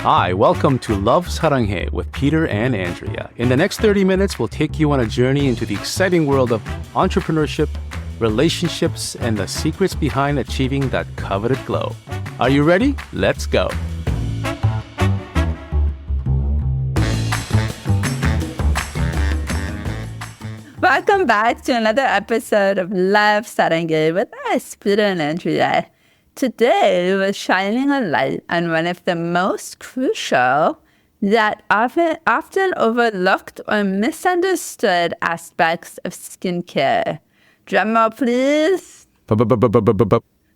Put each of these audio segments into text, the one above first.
Hi, welcome to Love Saranghae with Peter and Andrea. In the next 30 minutes, we'll take you on a journey into the exciting world of entrepreneurship, relationships, and the secrets behind achieving that coveted glow. Are you ready? Let's go. Welcome back to another episode of Love Saranghae with us, Peter and Andrea. Today, we're shining a light on one of the most crucial, yet often overlooked or misunderstood aspects of skincare. Drum roll, please.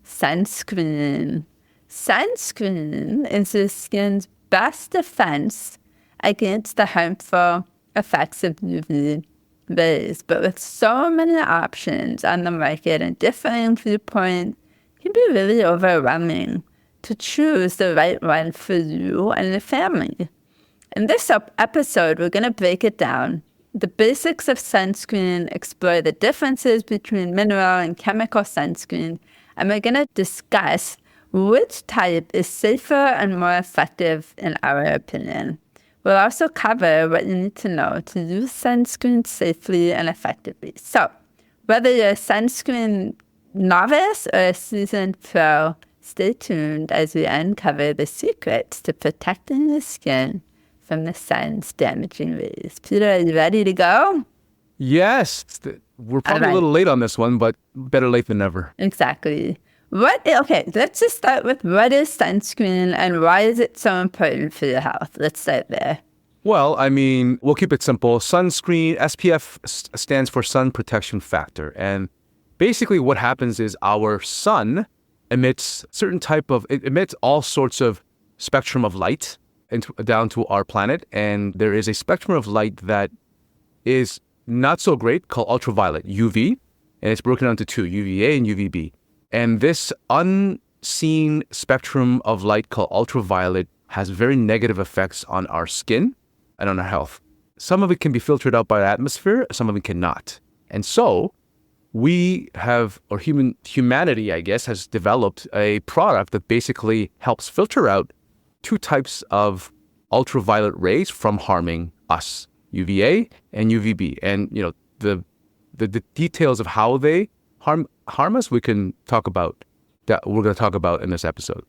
Sunscreen. Sunscreen is the skin's best defense against the harmful effects of UV rays. But with so many options on the market and differing viewpoints, it can be really overwhelming to choose the right one for you and your family. In this episode, we're going to break it down. The basics of sunscreen, explore the differences between mineral and chemical sunscreen, and we're going to discuss which type is safer and more effective in our opinion. We'll also cover what you need to know to use sunscreen safely and effectively. So, whether you're a sunscreen novice or a seasoned pro, stay tuned as we uncover the secrets to protecting your skin from the sun's damaging rays. Peter, are you ready to go? Yes. We're probably a little late on this one, but better late than never. Exactly. Okay, let's just start with what is sunscreen and why is it so important for your health? Let's start there. Well, I mean, we'll keep it simple. Sunscreen, SPF stands for sun protection factor. And basically what happens is our sun emits it emits all sorts of spectrum of light down to our planet. And there is a spectrum of light that is not so great called ultraviolet, UV. And it's broken down into two, UVA and UVB. And this unseen spectrum of light called ultraviolet has very negative effects on our skin and on our health. Some of it can be filtered out by the atmosphere, some of it cannot. And so humanity, I guess, has developed a product that basically helps filter out two types of ultraviolet rays from harming us, UVA and UVB. And, the details of how they harm us, we can talk about that. We're going to talk about in this episode.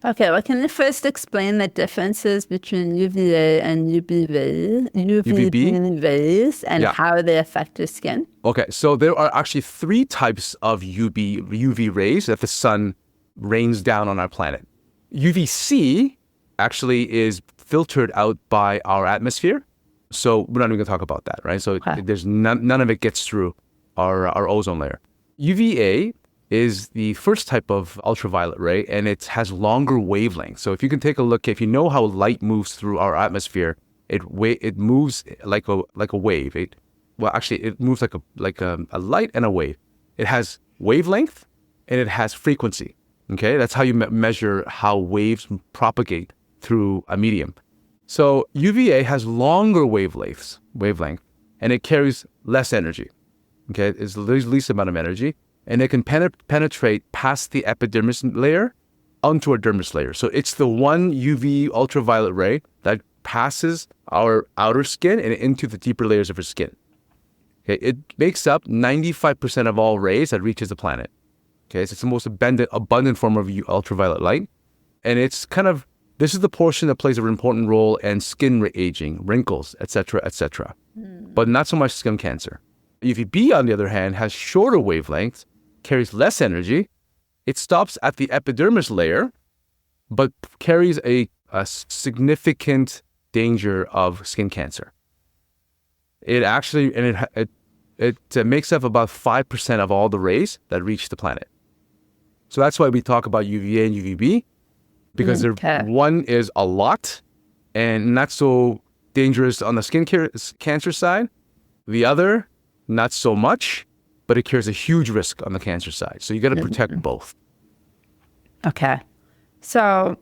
Okay, well, can you first explain the differences between UVA and UVB rays and how they affect your skin? Okay, so there are actually three types of UV rays that the sun rains down on our planet. UVC actually is filtered out by our atmosphere, so we're not even going to talk about that, right? So there's none of it gets through our ozone layer. UVA is the first type of ultraviolet ray, and it has longer wavelengths. So if you can take a look, if you know how light moves through our atmosphere, it moves like a wave. It moves like a light and a wave. It has wavelength and it has frequency. Okay, that's how you measure how waves propagate through a medium. So UVA has longer wavelength, and it carries less energy. Okay, it's the least amount of energy, and it can penetrate past the epidermis layer onto our dermis layer. So it's the one UV ultraviolet ray that passes our outer skin and into the deeper layers of our skin. Okay, it makes up 95% of all rays that reaches the planet. Okay, so it's the most abundant form of ultraviolet light, and this is the portion that plays an important role in skin aging, wrinkles, etc., but not so much skin cancer. UVB, on the other hand, has shorter wavelengths, carries less energy. It stops at the epidermis layer, but carries a significant danger of skin cancer. It makes up about 5% of all the rays that reach the planet. So that's why we talk about UVA and UVB, because one is a lot and not so dangerous on the skin cancer side. The other, not so much, but it carries a huge risk on the cancer side. So you got to protect both. Okay. So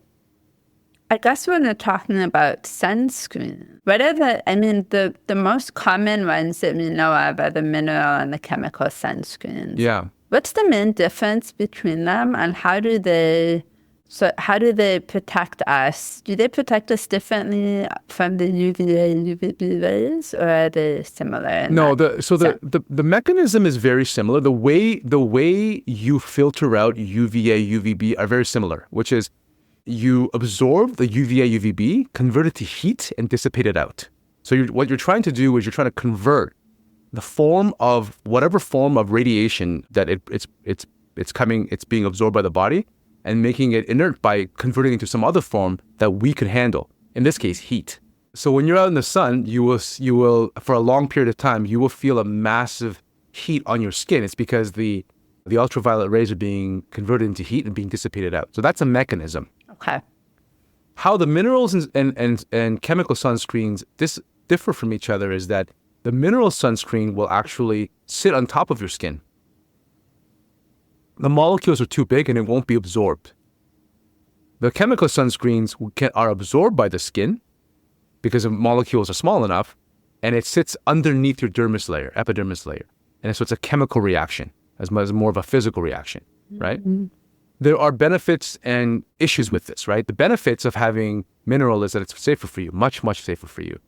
I guess when we're talking about sunscreen, what are the most common ones that we know of are the mineral and the chemical sunscreens. Yeah. What's the main difference between them and how do they So how do they protect us? Do they protect us differently from the UVA and UVB rays, or are they similar? No, the mechanism is very similar. The way you filter out UVA, UVB are very similar, which is you absorb the UVA, UVB, convert it to heat, and dissipate it out. So what you're trying to do is you're trying to convert the form of whatever form of radiation that it's being absorbed by the body, and making it inert by converting it into some other form that we could handle. In this case, heat. So when you're out in the sun, you will for a long period of time, you will feel a massive heat on your skin. It's because the ultraviolet rays are being converted into heat and being dissipated out. So that's a mechanism. Okay. How the minerals and chemical sunscreens differ from each other is that the mineral sunscreen will actually sit on top of your skin. The molecules are too big and it won't be absorbed. The chemical sunscreens are absorbed by the skin because the molecules are small enough, and it sits underneath your epidermis layer. And so it's a chemical reaction as much as more of a physical reaction, right? Mm-hmm. There are benefits and issues with this, right? The benefits of having mineral is that it's safer for you, much, much safer for you.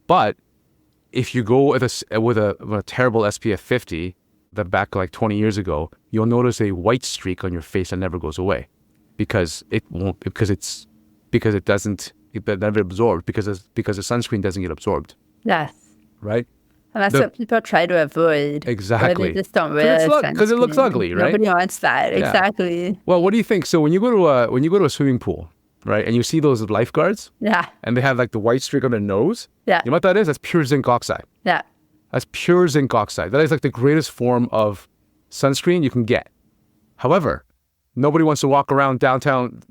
But if you go with a terrible SPF 50, that back like 20 years ago, you'll notice a white streak on your face that never goes away because it never absorbed because the sunscreen doesn't get absorbed. Yes. Right? And that's what people try to avoid. Exactly. They just don't realize because it looks ugly, right? Nobody wants that. Yeah. Exactly. Well, what do you think? So when you go to a swimming pool, right, and you see those lifeguards, yeah, and they have like the white streak on their nose, yeah, you know what that is? That's pure zinc oxide. Yeah. That's pure zinc oxide. That is like the greatest form of sunscreen you can get. However, nobody wants to walk around downtown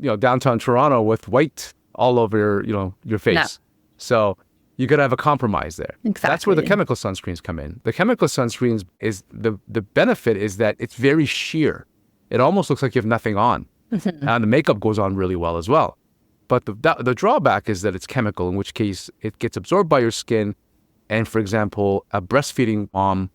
Toronto with white all over your face. No. So you got to have a compromise there. Exactly. That's where the chemical sunscreens come in. The chemical sunscreens is the benefit is that it's very sheer. It almost looks like you have nothing on. Mm-hmm. And the makeup goes on really well as well. But the drawback is that it's chemical, in which case it gets absorbed by your skin. And for example, a breastfeeding mom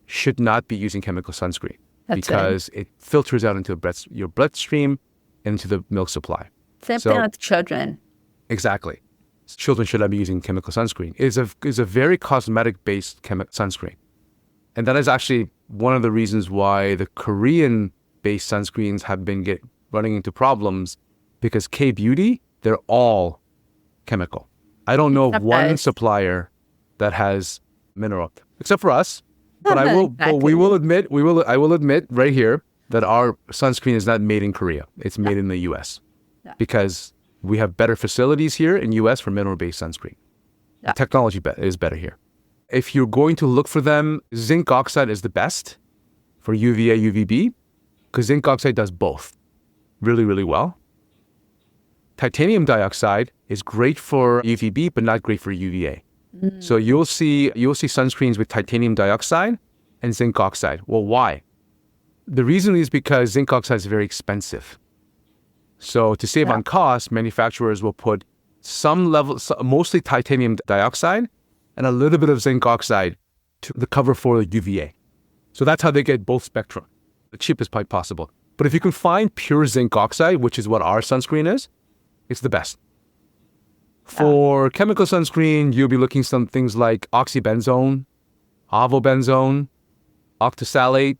should not be using chemical sunscreen because it filters out into your bloodstream and into the milk supply. Same thing with children. Exactly. Children should not be using chemical sunscreen. It is a very cosmetic-based sunscreen. And that is actually one of the reasons why the Korean-based sunscreens have been running into problems, because K-Beauty, they're all chemical. I don't know of one supplier that has mineral, except for us. But I will will admit right here that our sunscreen is not made in Korea. It's made in the US because we have better facilities here in US for mineral-based sunscreen. The technology is better here. If you're going to look for them, zinc oxide is the best for UVA, UVB, because zinc oxide does both really, really well. Titanium dioxide is great for UVB, but not great for UVA. Mm. So you'll see sunscreens with titanium dioxide and zinc oxide. Well, why? The reason is because zinc oxide is very expensive. So to save on cost, manufacturers will put some level, mostly titanium dioxide, and a little bit of zinc oxide to the cover for the UVA. So that's how they get both spectrum, the cheapest pipe possible. But if you can find pure zinc oxide, which is what our sunscreen is, it's the best. For chemical sunscreen, you'll be looking some things like oxybenzone, avobenzone, octosalate,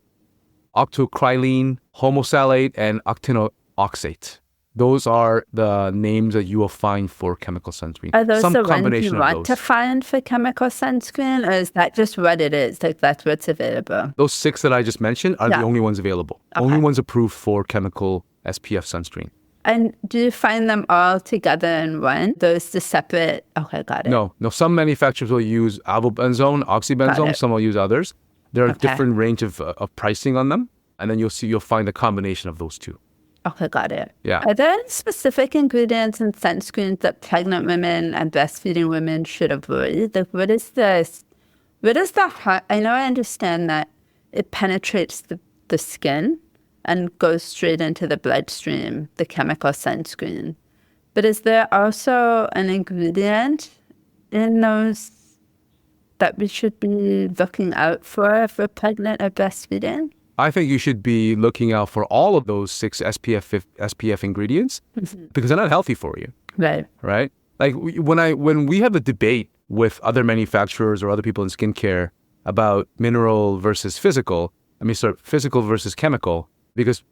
octocrylene, homosalate, and octinoxate. Those are the names that you will find for chemical sunscreen. Are those the ones you want to find for chemical sunscreen, or is that just what it is? Like that's what's available? Those 6 that I just mentioned are the only ones available. Okay. Only ones approved for chemical SPF sunscreen. And do you find them all together in one? Those the separate? Okay, got it. No. Some manufacturers will use avobenzone, oxybenzone. Some will use others. There are different range of pricing on them, and then you'll find a combination of those two. Okay, got it. Yeah. Are there any specific ingredients in sunscreens that pregnant women and breastfeeding women should avoid? Like, what is this? I know I understand that it penetrates the skin and goes straight into the bloodstream, the chemical sunscreen. But is there also an ingredient in those that we should be looking out for if we're pregnant or breastfeeding? I think you should be looking out for all of those 6 SPF ingredients because they're not healthy for you, Right. right? Like when we have a debate with other manufacturers or other people in skincare about mineral versus physical, physical versus chemical, because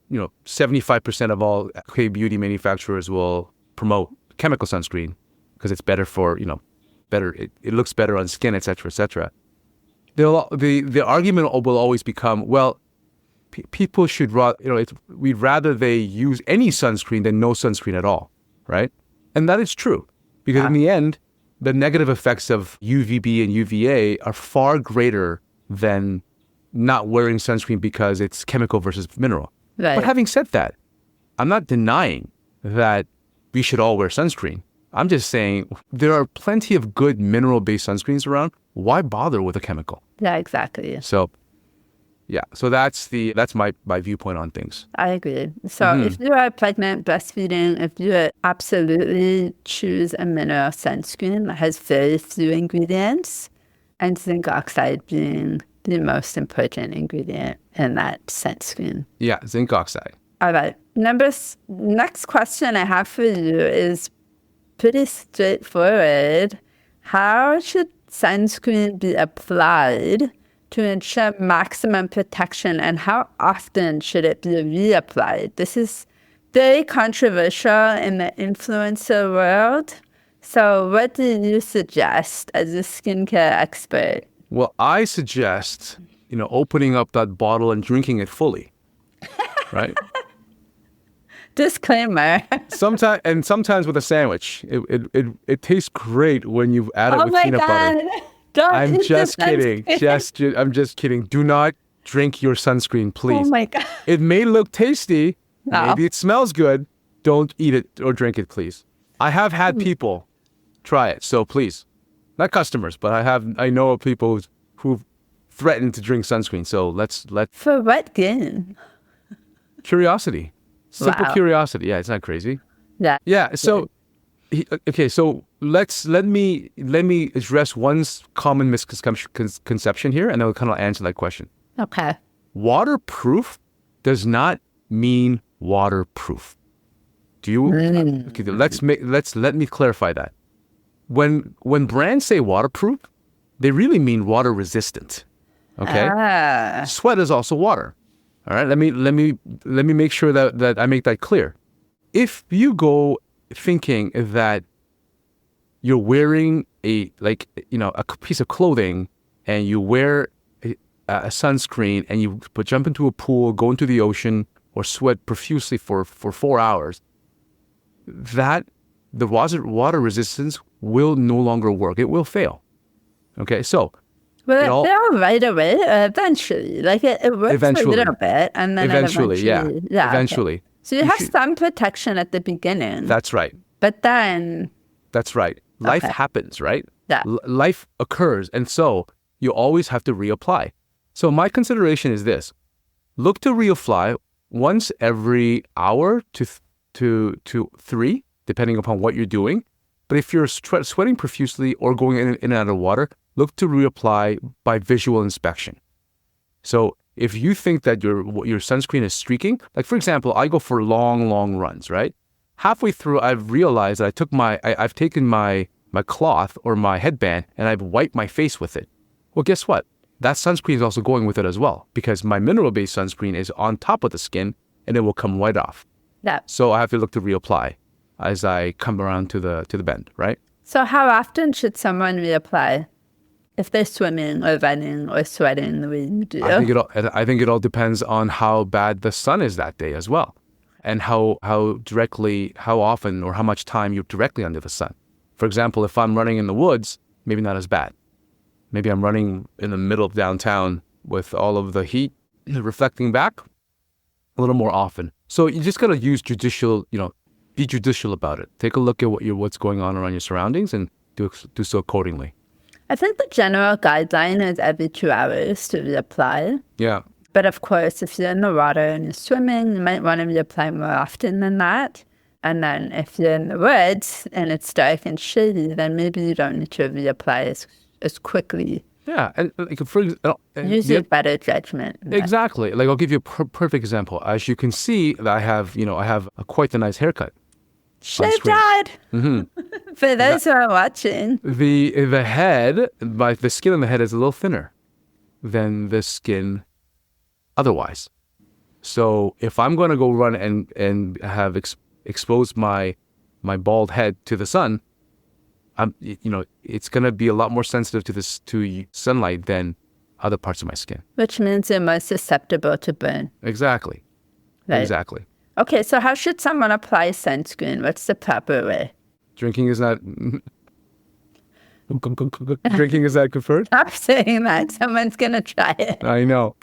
75% of all beauty manufacturers will promote chemical sunscreen because it's better for better. It looks better on skin, etc., etc. The argument will always become, well, people should we'd rather they use any sunscreen than no sunscreen at all, right? And that is true because in the end, the negative effects of UVB and UVA are far greater than not wearing sunscreen because it's chemical versus mineral. Right. But having said that, I'm not denying that we should all wear sunscreen. I'm just saying there are plenty of good mineral-based sunscreens around. Why bother with a chemical? Yeah, exactly. So, yeah. So that's my viewpoint on things. I agree. So if you are pregnant, breastfeeding, if you absolutely choose a mineral sunscreen that has very few ingredients, and zinc oxide being the most important ingredient in that sunscreen. Yeah, zinc oxide. All right. Next question I have for you is pretty straightforward. How should sunscreen be applied to ensure maximum protection, and how often should it be reapplied? This is very controversial in the influencer world. So what do you suggest as a skincare expert? Well, I suggest, opening up that bottle and drinking it fully, right? Disclaimer. Sometimes with a sandwich. It tastes great when you add it with peanut butter. Don't I'm eat just the kidding. sunscreen. I'm just kidding. Do not drink your sunscreen, please. Oh my God. It may look tasty. No. Maybe it smells good. Don't eat it or drink it, please. I have had people try it, so please. Not customers, but I know of people who've threatened to drink sunscreen. So let's For what gain? curiosity. Simple Wow. curiosity. Yeah, it's not crazy. Yeah. Yeah. So, okay. So let me address one common misconception here, and then we'll kind of answer that question. Okay. Waterproof does not mean waterproof. Do you? Okay, let me clarify that. When brands say waterproof, they really mean water resistant. Okay. Sweat is also water. All right. Let me make sure that I make that clear. If you go thinking that you're wearing a piece of clothing and you wear a sunscreen and you jump into a pool, go into the ocean, or sweat profusely for 4 hours, that the water resistance will no longer work. It will fail. Okay, so Well, they'll right away, eventually. Like it works Eventually. a little bit, and then eventually, eventually, yeah, eventually. Okay. So you have some protection at the beginning. That's right. But then, That's right. Life Okay. happens, right? Yeah. Life occurs, and so you always have to reapply. So my consideration is this: look to reapply once every hour to 3, depending upon what you're doing. But if you're sweating profusely or going in and out of water, look to reapply by visual inspection. So if you think that your sunscreen is streaking, like for example, I go for long runs, right? Halfway through, I've realized that I've taken my cloth or my headband and I've wiped my face with it. Well, guess what? That sunscreen is also going with it as well because my mineral-based sunscreen is on top of the skin and it will come right off. yeah. So I have to look to reapply as I come around to the bend, right? So how often should someone reapply if they're swimming or running or sweating the way you do? I think it all depends on how bad the sun is that day as well, and how often or how much time you're directly under the sun. For example, if I'm running in the woods, maybe not as bad. Maybe I'm running in the middle of downtown with all of the heat reflecting back a little more often. So you just gotta be judicial about it. Take a look at what's going on around your surroundings and do so accordingly. I think the general guideline is every 2 hours to reapply. Yeah. But of course, if you're in the water and you're swimming, you might want to reapply more often than that. And then if you're in the woods and it's dark and shady, then maybe you don't need to reapply as quickly. Yeah, and like for example, Use your better judgment. exactly. Like I'll give you a perfect example. As you can see, that I have quite a nice haircut. Shaved head. For those who are watching. The head, the skin on the head is a little thinner than the skin otherwise. So if I'm going to go run and have exposed my bald head to the sun, it's going to be a lot more sensitive to sunlight than other parts of my skin. Which means you're more susceptible to burn. Exactly. Right. Exactly. Okay, so how should someone apply sunscreen? What's the proper way? Drinking is not preferred. Stop saying that. Someone's going to try it. I know.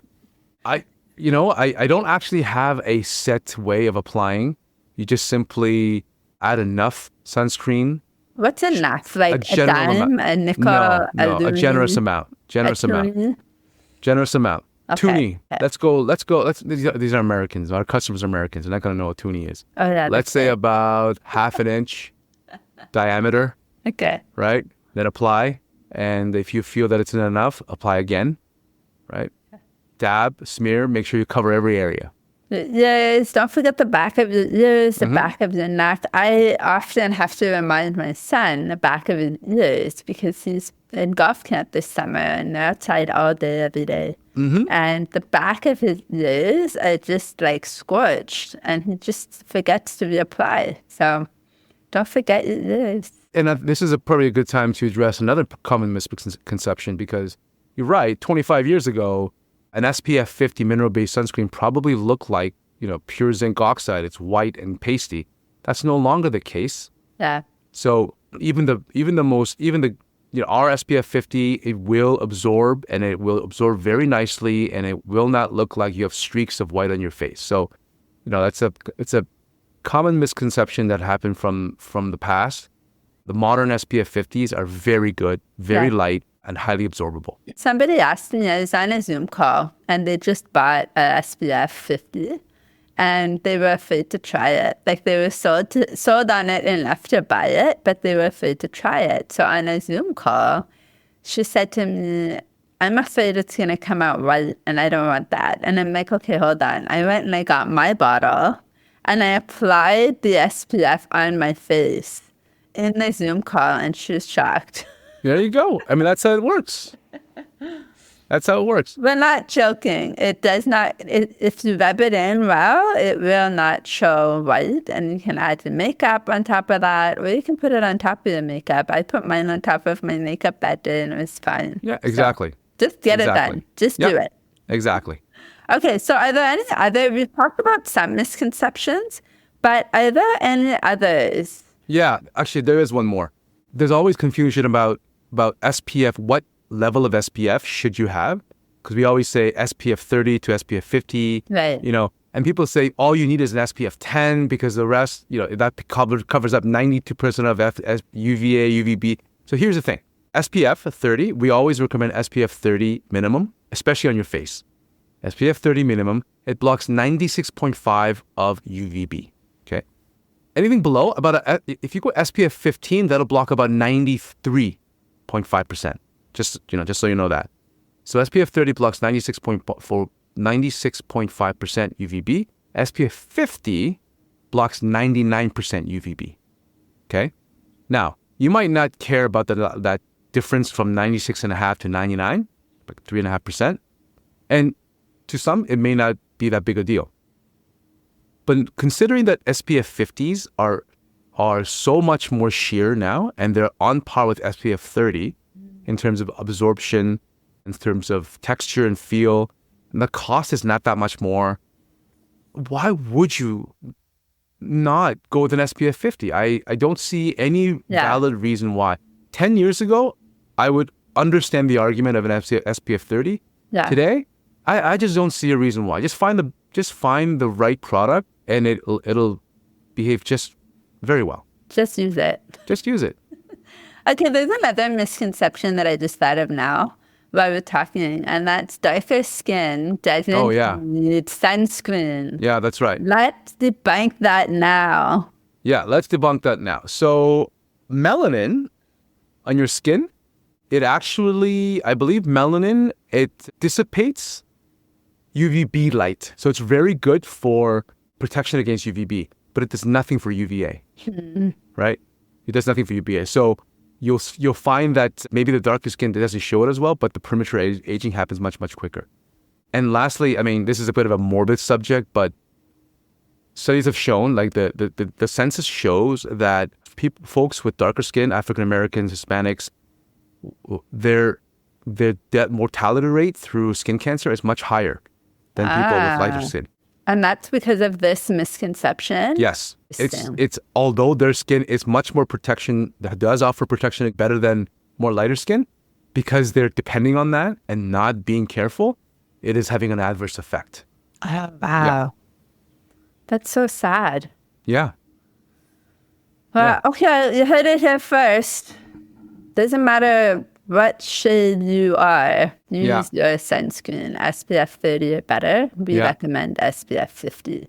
I don't actually have a set way of applying. You just simply add enough sunscreen. What's enough? Like a dime, a nickel, no, a a generous amount. Generous amount. Okay. Toonie. Let's go. These are Americans. Our customers are Americans. They're not going to know what toonie is. Oh, yeah. Let's say about half an inch diameter. Okay. Right? Then apply. And if you feel that it's not enough, apply again. Right? Dab, smear, make sure you cover every area. Yes, don't forget the back of your ears, the back of your neck. I often have to remind my son the back of his ears because he's in golf camp this summer and they're outside all day, every day. And the back of his ears are just like scorched and he just forgets to reapply. So don't forget your ears. And this is probably a good time to address another common misconception because you're right, 25 years ago, an SPF 50 mineral-based sunscreen probably looked like, pure zinc oxide. It's white and pasty. That's no longer the case. Yeah. So even our SPF 50, it will absorb and it will absorb very nicely and it will not look like you have streaks of white on your face. So, it's a common misconception that happened from the past. The modern SPF 50s are very good, very light, and highly absorbable. Somebody asked me, I was on a Zoom call, and they just bought a SPF 50, and they were afraid to try it. Like they were sold on it enough to buy it, but they were afraid to try it. So on a Zoom call, she said to me, I'm afraid it's going to come out white, and I don't want that. And I'm like, okay, hold on. I went and I got my bottle, and I applied the SPF on my face in the Zoom call, and she was shocked. There you go. I mean, that's how it works. That's how it works. We're not joking. It does not, if you rub it in well, it will not show white. And you can add the makeup on top of that, or you can put it on top of the makeup. I put mine on top of my makeup that day, and it was fine. Yeah, exactly. So just get it done. Just do it. Exactly. Okay, so are there any other, we talked about some misconceptions, but are there any others? Yeah, actually, there is one more. There's always confusion about SPF. What level of SPF should you have? Because we always say SPF 30 to SPF 50. Right. And people say all you need is an SPF 10 because the rest, that covers up 92% of UVA, UVB. So here's the thing. SPF 30, we always recommend SPF 30 minimum, especially on your face. SPF 30 minimum, it blocks 96.5 of UVB. Okay. Anything below, if you go SPF 15, that'll block about 93.5%. Just so you know that. So SPF 30 blocks 96.5% UVB. SPF 50 blocks 99% UVB. Okay. Now, you might not care about that difference from 96.5 to 99, like 3.5%. And to some, it may not be that big a deal. But considering that SPF 50s are so much more sheer now, and they're on par with SPF 30 in terms of absorption, in terms of texture and feel, and the cost is not that much more, why would you not go with an SPF 50? I don't see any valid reason why. 10 years ago, I would understand the argument of an SPF 30. Yeah. Today, I just don't see a reason why. Just find the right product, and it'll behave just very well. Just use it. Just use it. Okay, there's another misconception that I just thought of now while we're talking, and that's darker skin doesn't need sunscreen. Yeah, that's right. Let's debunk that now. Yeah, let's debunk that now. So melanin on your skin, it actually, I believe melanin, it dissipates UVB light. So it's very good for protection against UVB, but it does nothing for UVA, right? It does nothing for UVA. So you'll find that maybe the darker skin doesn't show it as well, but the premature aging happens much, much quicker. And lastly, I mean, this is a bit of a morbid subject, but studies have shown, like the census shows that folks with darker skin, African Americans, Hispanics, their death mortality rate through skin cancer is much higher than people with lighter skin. And that's because of this misconception? Yes. It's although their skin is much more protection, that does offer protection better than more lighter skin, because they're depending on that and not being careful, it is having an adverse effect. Oh, wow. Yeah. That's so sad. Yeah. Well, okay, you heard it here first. Doesn't matter what shade you are, use your sunscreen. SPF 30 or better. We recommend SPF 50.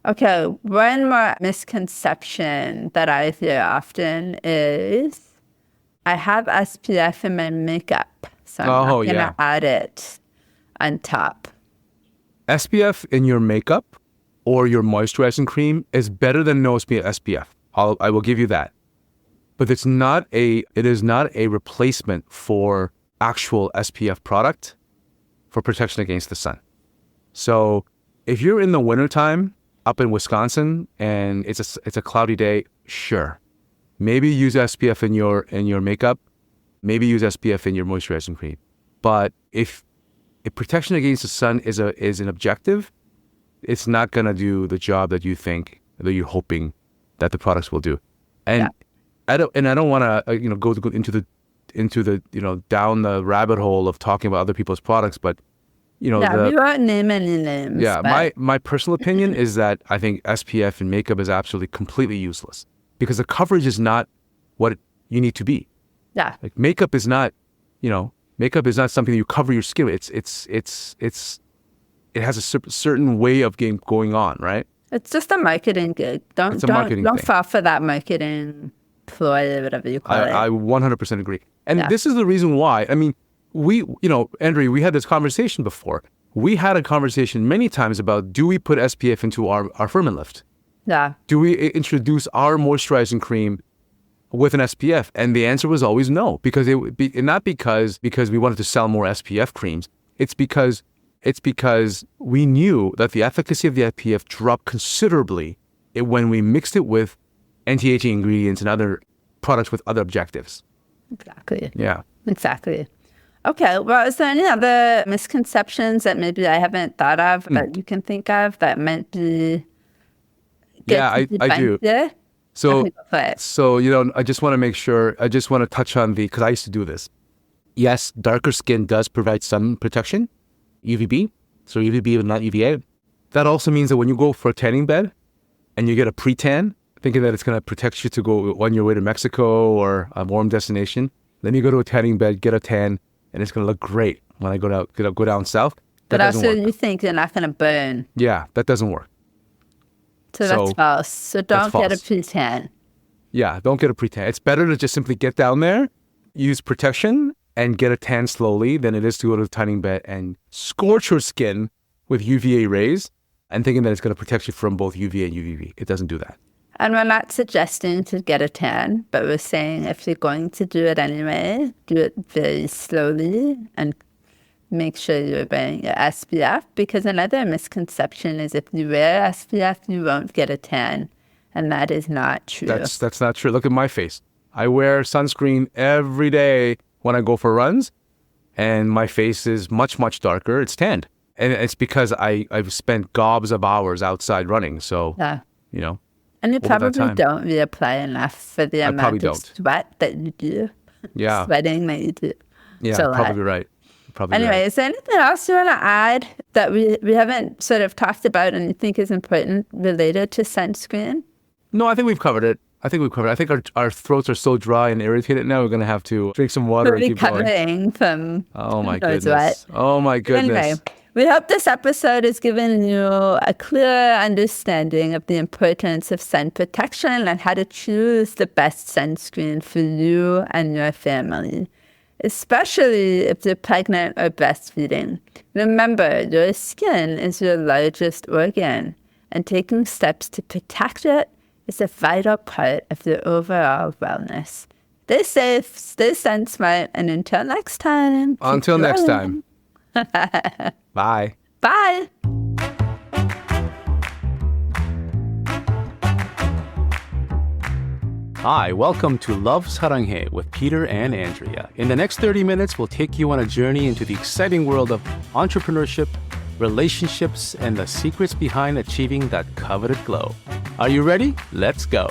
Okay, one more misconception that I hear often is I have SPF in my makeup, so I'm not going to add it on top. SPF in your makeup or your moisturizing cream is better than no SPF. I will give you that. But it is not a replacement for actual SPF product for protection against the sun. So if you're in the wintertime up in Wisconsin and it's a cloudy day, sure. Maybe use SPF in your makeup, maybe use SPF in your moisturizing cream. But if protection against the sun is an objective, it's not gonna do the job that you're hoping that the products will do. And I don't want to go into the down the rabbit hole of talking about other people's products, but we won't name any names. Yeah, but my personal opinion is that I think SPF in makeup is absolutely completely useless because the coverage is not what you need to be. Yeah, like makeup is not something that you cover your skin. It has a certain way of going on, right? It's just a marketing gig. Don't fall for that marketing ploy, whatever you call it. I 100% agree. And this is the reason why. I mean, Andrea, we had this conversation before. We had a conversation many times about, do we put SPF into our Firm and Lift? Yeah. Do we introduce our moisturizing cream with an SPF? And the answer was always no, because not because we wanted to sell more SPF creams. It's because we knew that the efficacy of the SPF dropped considerably when we mixed it with anti-aging ingredients and other products with other objectives. Exactly. Yeah. Exactly. Okay. Well, is there any other misconceptions that maybe I haven't thought of that you can think of that might be good I do. So I just want to make sure, I just want to touch on because I used to do this. Yes, darker skin does provide sun protection, UVB, so UVB and not UVA. That also means that when you go for a tanning bed and you get a pre-tan, thinking that it's going to protect you to go on your way to Mexico or a warm destination, then you go to a tanning bed, get a tan, and it's going to look great when I go down south. But also you think you're not going to burn. Yeah, that doesn't work. So that's false. So don't get a pre-tan. Yeah, don't get a pre-tan. It's better to just simply get down there, use protection, and get a tan slowly than it is to go to the tanning bed and scorch your skin with UVA rays and thinking that it's going to protect you from both UVA and UVB. It doesn't do that. And we're not suggesting to get a tan, but we're saying if you're going to do it anyway, do it very slowly and make sure you're wearing your SPF, because another misconception is if you wear SPF, you won't get a tan. And that is not true. That's not true. Look at my face. I wear sunscreen every day when I go for runs, and my face is much, much darker. It's tanned. And it's because I've spent gobs of hours outside running. So, And you probably don't reapply enough for the amount of sweat that you do. Yeah. Sweating that you do. Yeah, probably right. Anyway, is there anything else you want to add that we haven't sort of talked about and you think is important related to sunscreen? No, I think we've covered it. I think our throats are so dry and irritated now, we're going to have to drink some water and keep going. From oh my goodness. Oh my goodness. Anyway, we hope this episode has given you a clear understanding of the importance of sun protection and how to choose the best sunscreen for you and your family. especially if you're pregnant or breastfeeding. Remember, your skin is your largest organ, and taking steps to protect it is a vital part of your overall wellness. Stay safe, stay sun smart, and until next time. Until next time. Bye. Bye. Hi, welcome to Love Saranghae with Peter and Andrea. In the next 30 minutes, we'll take you on a journey into the exciting world of entrepreneurship, relationships, and the secrets behind achieving that coveted glow. Are you ready? Let's go.